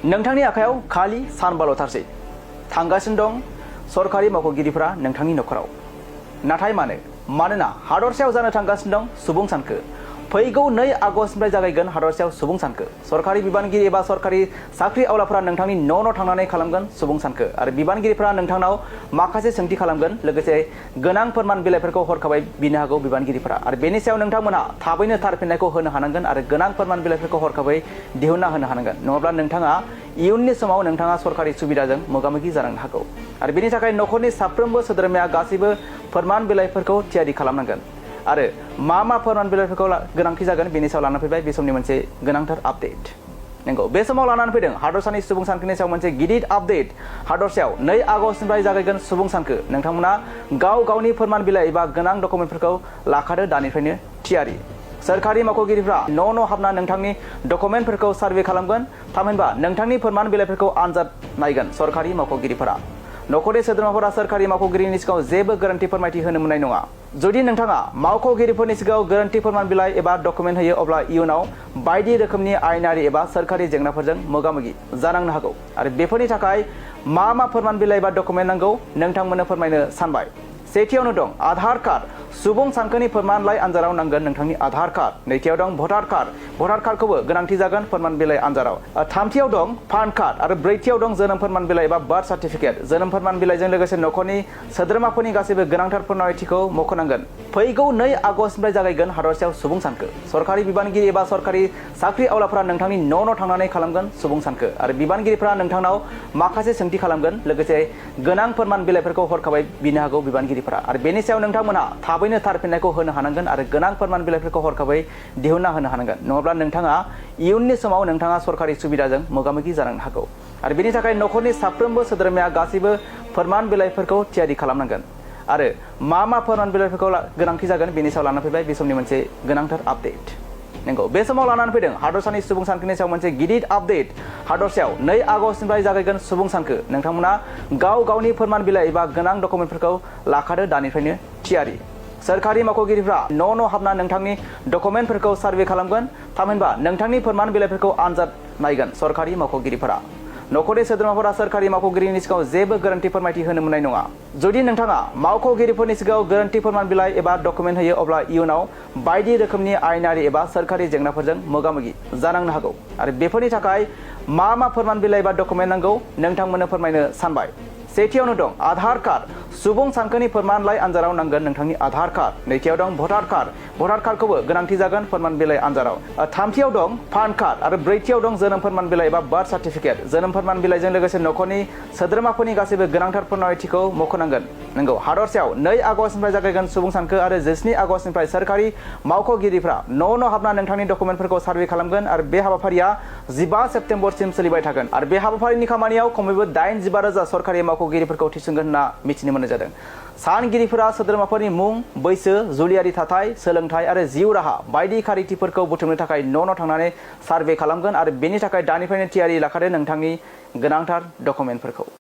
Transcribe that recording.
नोंथांनि आखायाव खालि सानबाल'थारसै थांगासिनो दं सरकारि मावख'गिरिफोरा नोंथांनि नखराव नाथाय मानोना हादरसायाव जानो थांगासिनो दं सुबुं सानखो फैगौ 2 आगस्टनिफ्राय जागायगोन हादरसायाव सुबुं सानखो सरकारि बिबानगिरि एबा सरकारि साख्रि आवलाफोरा नोंथांनि न' थांनानै खालामगोन सुबुं सानखो आरो बिबानगिरिफोरा नोंथांनाव माखासे सोंथि खालामगोन लोगोसे गोनां फोरमान बिलाइफोरखौ हरखाबै बिनो हागौ बिबानगिरिफोरा आरो बेनि सायाव नोंथांमोनहा थाबैनो थार फिननायखौ होनो हानांगोन आरो गोनां फोरमान बिलाइफोरखौ हरखाबै दिहुनना होनो हानांगोन नङाब्ला नोंथाङा इयुननि समाव नोंथाङा सरकारि सुबिदाजों मोगा-मोगि जानांनो हागौ आरो बेनि थाखाय नखरनि साफ्रोमबो सोद्रोमाया गासैबो फोरमान बिलाइफोरखौ थियारि खालामनांगोन आरो मा फोरमान बिलाइफोरखौ गोनांथि जागोन बेनि सायाव लानानै फैबाय बे समनि मोनसे गोनांथार आपडेट नंगौ बे समाव लानानै फैदों हादरसानि सुबुं सानखोनि सायाव मोनसे गिदिर आपडेट हादरसायाव 2 आगस्टनिफ्राय जागायगोन सुबुं सानखो नोंथांमोना गाव-गावनि फोरमान बिलाइ एबा गोनां डकुमेन्टफोरखौ लाखादो दानिफ्रायनो थियारि सरकारि मावख'गिरिफ्रा न' हाबना नोंथांनि डकुमेन्टफोरखौ सार्भे खालामगोन थामहिनबा नोंथांनि फोरमान बिलाइफोरखौ आनजाद नायगोन सरकारि मावख'गिरिफोरा नखरनि सोद्रोमाफोरा सरकारि मावख'गिरिनि सिगाङाव जेबो गोरोन्थि फोरमायथि होनो मोननाय नङा जुदि नोंथाङा मावख'गिरिफोरनि सिगाङाव गोरोन्थि फोरमान बिलाइ एबा डकुमेन्ट होयो अब्ला इयुनाव बायदि रोखोमनि आयेनारि एबा सरकारि जेंनाफोरजों मोगा-मोगि जानांनो हागौ आरो बेफोरनि थाखाय मा फोरमान बिलाइ एबा डकुमेन्ट नांगौ नोंथांमोननो फोरमायनो सानबाय सेथियावनो दं आधार कार्ड सुबुं सानखोनि फोरमानलाइ आनजादाव नांगोन नोंथांनि आधार कार्ड नैथियाव दं भटार कार्डखौबो गोनांथि जागोन फोरमान बिलाइ आनजादाव थामथियाव दं पान कार्ड आरो ब्रैथियाव दं जोनोम फोरमान बिलाइ एबा बार्थ सार्टिफिकेट जोनोम फोरमान बिलाइजों लोगोसे नखरनि सोद्रोमाफोरनि गासैबो गोनांथार फोरमायथिखौ मख'नांगोन फैगौ 2 आगस्टनिफ्राय जागायगोन हादरसायाव सुबुं सानखो सरकारि बिबानगिरि एबा सरकारि साख्रि आवलाफोरा नोंथांनि न' थांनानै खालामगोन सुबुं सानखो आरो बिबानगिरिफोरा नोंथांनाव माखासे सोंथि खालामगोन लोगोसे गोनां फोरमान बिलाइफोरखौ हरखाबै बिनो हागौ बिबानगिरिफोरा आरो बेनि सायाव नोंथांमोनहा थाबैनो थार फिननायखौ होनो हानांगोन आरो गोनां फोरमान बिलाइफोरखौ हरखाबै दिहुनना होनो हानांगोन नङाब्ला नोंथाङा इयुननि समाव नोंथाङा सरकारि सुबिदाजों मोगा-मोगि जानांनो हागौ आरो बेनि थाखाय नखरनि साफ्रोमबो सोद्रोमाया गासैबो फोरमान बिलाइफोरखौ थियारि खालामनांगोन आरो मा फोरमान बिलाइफोरखौ गोनांथि जागोन बेनि सायाव लानानै फैबाय बे समनि मोनसे गोनांथार आपडेट नंगौ बे समाव लानानै फैदों हादरसानि सुबुं सानखोनि सायाव मोनसे गिदिर आपडेट हादरसायाव 2 आगस्टनिफ्राय जागायगोन सुबुं सानखो नोंथांमोना गाव-गावनि फोरमान बिलाइ एबा गोनां डकुमेन्टफोरखौ लाखादो दानिफ्रायनो थियारि सरकारि मावख'गिरिफ्रा न' हाबना नोंथांनि डकुमेन्टफोरखौ सार्भे खालामगोन थामहिनबा नोंथांनि फोरमान बिलाइफोरखौ आनजाद नायगोन सरकारि मावख'गिरिफोरा नखरनि सोद्रोमाफोरा सरकारि मावख'गिरिनि सिगाङाव जेबो गोरोन्थि फोरमायथि होनो मोननाय नङा जुदि नोंथाङा मावख'गिरिफोरनि सिगाङाव गोरोन्थि फोरमान बिलाइ एबा डकुमेन्ट होयो अब्ला इयुनाव बायदि रोखोमनि आयेनारि एबा सरकारि जेंनाफोरजों मोगा-मोगि जानांनो हागौ आरो बेफोरनि थाखाय मा फोरमान बिलाइ एबा डकुमेन्ट नांगौ नोंथांमोननो फोरमायनो सानबाय सेथियावनो दं आधार कार्ड सुबुं सानखोनि फोरमानलाइ आनजादाव नांगोन नोंथांनि आधार कार्ड नैथियाव दं भटार कार्डखौबो गोनांथि जागोन फोरमान बिलाइ आनजादाव थामथियाव दं पान कार्ड आरो ब्रैथियाव दं जोनोम फोरमान बिलाइ एबा बार्थ सार्टिफिकेट जोनोम फोरमान बिलाइजों लोगोसे नखरनि सोद्रोमाफोरनि गासैबो गोनांथार फोरमायथिखौ मख'नांगोन नंगौ हादरसायाव 2 आगस्टनिफ्राय जागायगोन सुबुं सानखो आरो 17 आगस्टनिफ्राय सरकारि मावख'गिरिफ्रा न' हाबना नोंथांनि डकुमेन्टफोरखौ सार्भे खालामगोन आरो बे हाबाफारिया 15 सेप्तेम्बरसिम सोलिबाय थागोन आरो बे हाबाफारिनि खामानियाव खमैबो 85,000 सरकारि मावख'गिरिफोरखौ थिसनगोन होनना मिथिनो मोननाय जादों सानगिरिफोरा सोद्रोमाफोरनि मुं बैसो जुलियारि थाथाय सोलोंथाइ आरो जिउ राहा बायदि खारिथिफोरखौ बुथुमनो थाखाय न' थांनानै सार्भे खालामगोन आरो बेनि थाखाय दानिफ्रायनो थियारि लाखादो नोंथांनि गोनांथार डकुमेन्टफोरखौ